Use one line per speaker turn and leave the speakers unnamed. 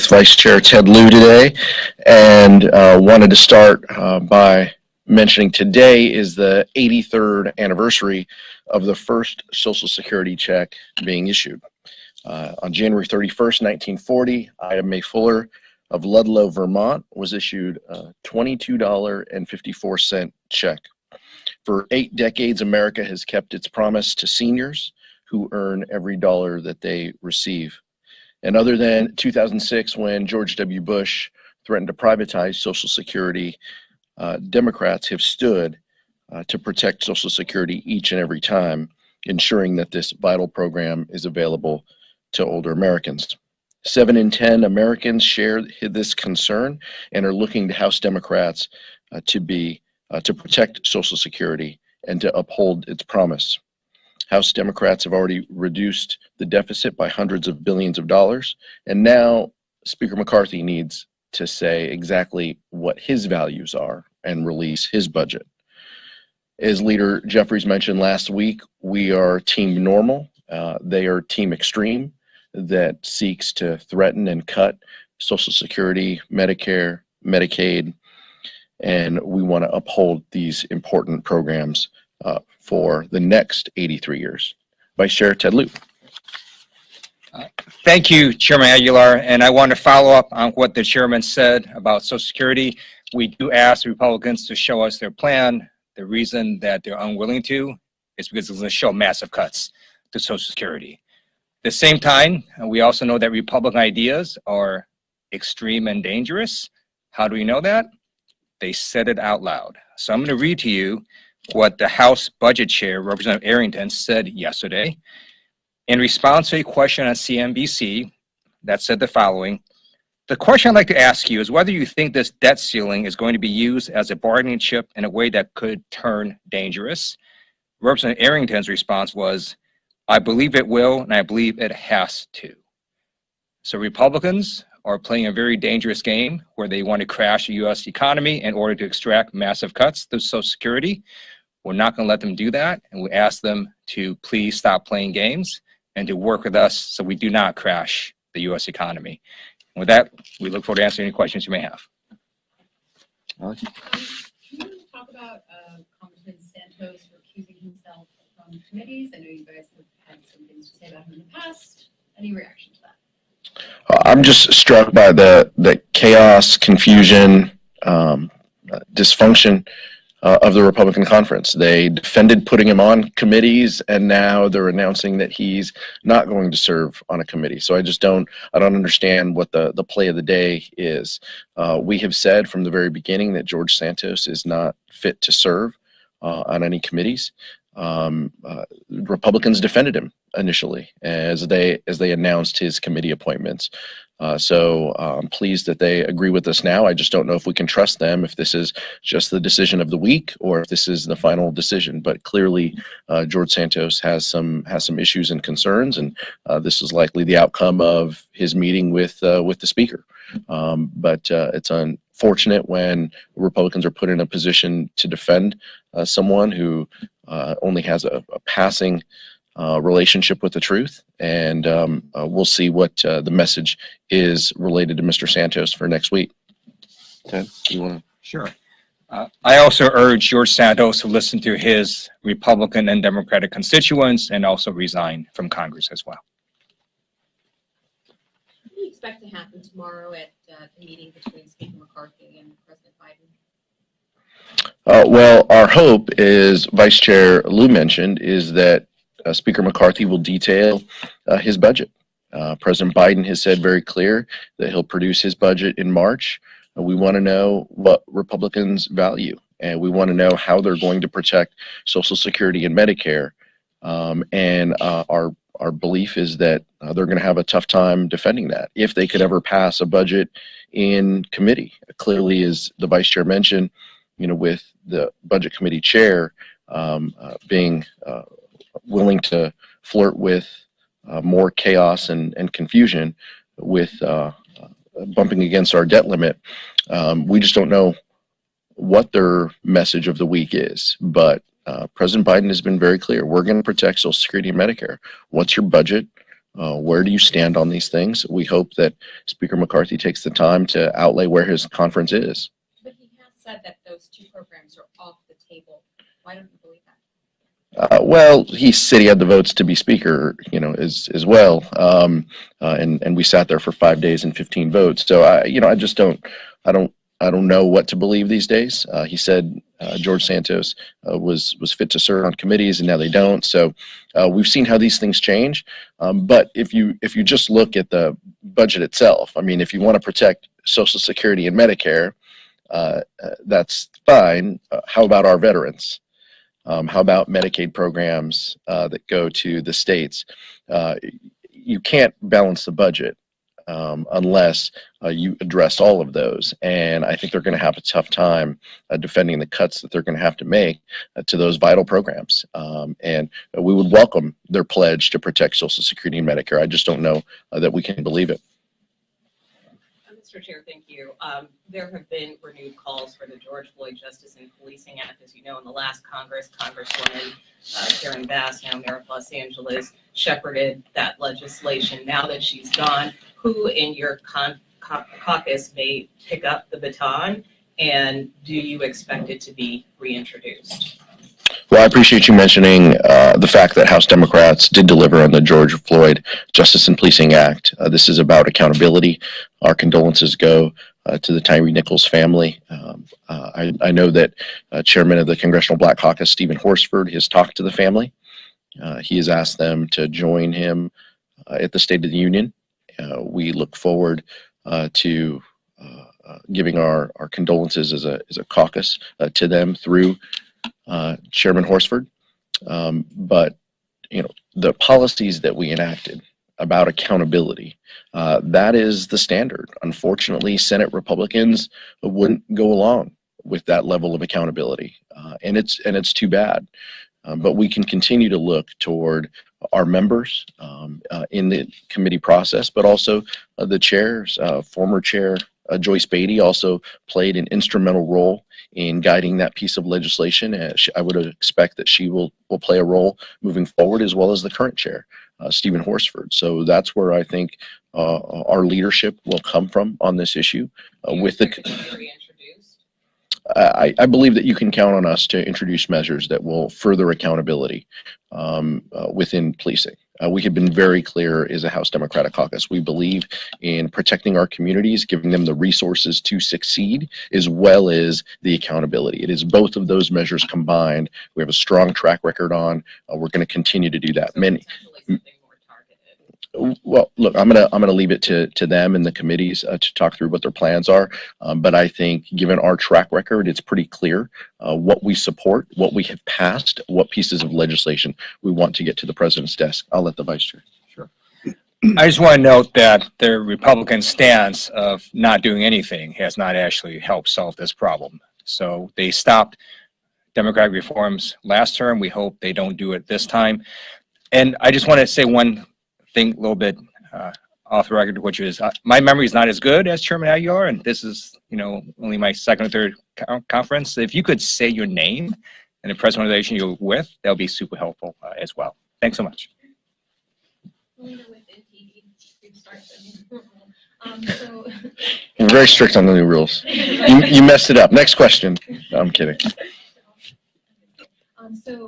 Vice Chair Ted Lieu today, and wanted to start by mentioning today is the 83rd anniversary of the first Social Security check being issued. On January 31st, 1940, Ida Mae Fuller of Ludlow, Vermont, was issued a $22.54 check. For 8 decades, America has kept its promise to seniors who earn every dollar that they receive. And other than 2006, when George W. Bush threatened to privatize Social Security, Democrats have stood to protect Social Security each and every time, ensuring that this vital program is available to older Americans. 7 in 10 Americans share this concern and are looking to House Democrats to protect Social Security and to uphold its promise. House Democrats have already reduced the deficit by hundreds of billions of dollars, and now Speaker McCarthy needs to say exactly what his values are and release his budget. As Leader Jeffries mentioned last week, we are Team Normal. They are Team Extreme that seeks to threaten and cut Social Security, Medicare, Medicaid, and we want to uphold these important programs for the next 83 years. Vice Chair Ted Lieu.
Thank you, Chairman Aguilar, and I want to follow up on what the chairman said about Social Security. We do ask Republicans to show us their plan. The reason that they're unwilling to is because it's going to show massive cuts to Social Security. At the same time, we also know that Republican ideas are extreme and dangerous. How do we know that? They said it out loud. So I'm going to read to you what the House Budget Chair, Representative Arrington, said yesterday. In response to a question on CNBC that said the following: the question I'd like to ask you is whether you think this debt ceiling is going to be used as a bargaining chip in a way that could turn dangerous. Representative Arrington's response was, I believe it will, and I believe it has to. So Republicans are playing a very dangerous game where they want to crash the U.S. economy in order to extract massive cuts to Social Security. We're not going to let them do that, and we ask them to please stop playing games and to work with us so we do not crash the U.S. economy. And with that, we look forward to answering any questions you may have.
Can you talk about Congressman Santos recusing himself from committees? I know you guys have had some things to say about him in the past. Any reaction to that?
I'm just struck by the chaos, confusion, dysfunction of the Republican conference. They defended putting him on committees, and now they're announcing that he's not going to serve on a committee. So I don't understand what the play of the day is. We have said from the very beginning that George Santos is not fit to serve on any committees. Republicans defended him initially as they announced his committee appointments. So I'm pleased that they agree with us now. I just don't know if we can trust them, if this is just the decision of the week or if this is the final decision. But clearly, George Santos has some issues and concerns, and this is likely the outcome of his meeting with the speaker. But it's unfortunate when Republicans are put in a position to defend someone who only has a passing relationship with the truth, and we'll see what the message is related to Mr. Santos for next week. Ted, you want to?
Sure. I also urge George Santos to listen to his Republican and Democratic constituents and also resign from Congress as well.
What do you expect to happen tomorrow at the meeting between Speaker McCarthy and President Biden?
Well, our hope, as Vice Chair Lieu mentioned, is that Speaker McCarthy will detail his budget. President Biden has said very clear that he'll produce his budget in March. We want to know what Republicans value, and we want to know how they're going to protect Social Security and Medicare. And our belief is that they're going to have a tough time defending that if they could ever pass a budget in committee. Clearly, as the Vice Chair mentioned, with the Budget Committee Chair being willing to flirt with more chaos and confusion with bumping against our debt limit. We just don't know what their message of the week is, but President Biden has been very clear. We're going to protect Social Security and Medicare. What's your budget? Where do you stand on these things? We hope that Speaker McCarthy takes the time to outlay where his conference is.
But he has said that those two programs are off the table. Why don't you believe that?
Well, he said he had the votes to be speaker, as well. And we sat there for 5 days and 15 votes. So I just don't know what to believe these days. He said George Santos was fit to serve on committees, and now they don't. So we've seen how these things change. But if you just look at the budget itself, I mean, if you want to protect Social Security and Medicare, that's fine. How about our veterans? How about Medicaid programs that go to the states? You can't balance the budget unless you address all of those. And I think they're going to have a tough time defending the cuts that they're going to have to make to those vital programs. And we would welcome their pledge to protect Social Security and Medicare. I just don't know that we can believe it.
Mr. Chair, thank you. There have been renewed calls for the George Floyd Justice and Policing Act. As you know, in the last Congress, Congresswoman Karen Bass, now Mayor of Los Angeles, shepherded that legislation. Now that she's gone, who in your caucus may pick up the baton, and do you expect it to be reintroduced?
Well, I appreciate you mentioning the fact that House Democrats did deliver on the George Floyd Justice and Policing Act. This is about accountability. Our condolences go to the Tyree Nichols family. I know that Chairman of the Congressional Black Caucus, Stephen Horsford, has talked to the family. He has asked them to join him at the State of the Union. We look forward to giving our condolences as a caucus to them through Chairman Horsford. But the policies that we enacted about accountability, that is the standard. Unfortunately, Senate Republicans wouldn't go along with that level of accountability, and it's too bad. But we can continue to look toward our members in the committee process, but also the chairs. Former chair Joyce Beatty also played an instrumental role in guiding that piece of legislation. I would expect that she will play a role moving forward, as well as the current chair, Stephen Horsford. So that's where I think our leadership will come from on this issue. I believe that you can count on us to introduce measures that will further accountability within policing. We have been very clear as a House Democratic Caucus. We believe in protecting our communities, giving them the resources to succeed, as well as the accountability. It is both of those measures combined. We have a strong track record on. We're going to continue to do that. Well, look, I'm gonna leave it to them and the committees to talk through what their plans are. But I think, given our track record, it's pretty clear what we support, what we have passed, what pieces of legislation we want to get to the president's desk. I'll let the vice chair. Sure.
I just want to note that the Republican stance of not doing anything has not actually helped solve this problem. So they stopped Democratic reforms last term. We hope they don't do it this time. And I just want to say one thing a little bit off the record, which is my memory is not as good as Chairman Aguilar, and this is only my second or third conference. If you could say your name and the presentation you're with, that would be super helpful as well. Thanks so much.
I'm very strict on the new rules. You messed it up. Next question. No, I'm kidding.
So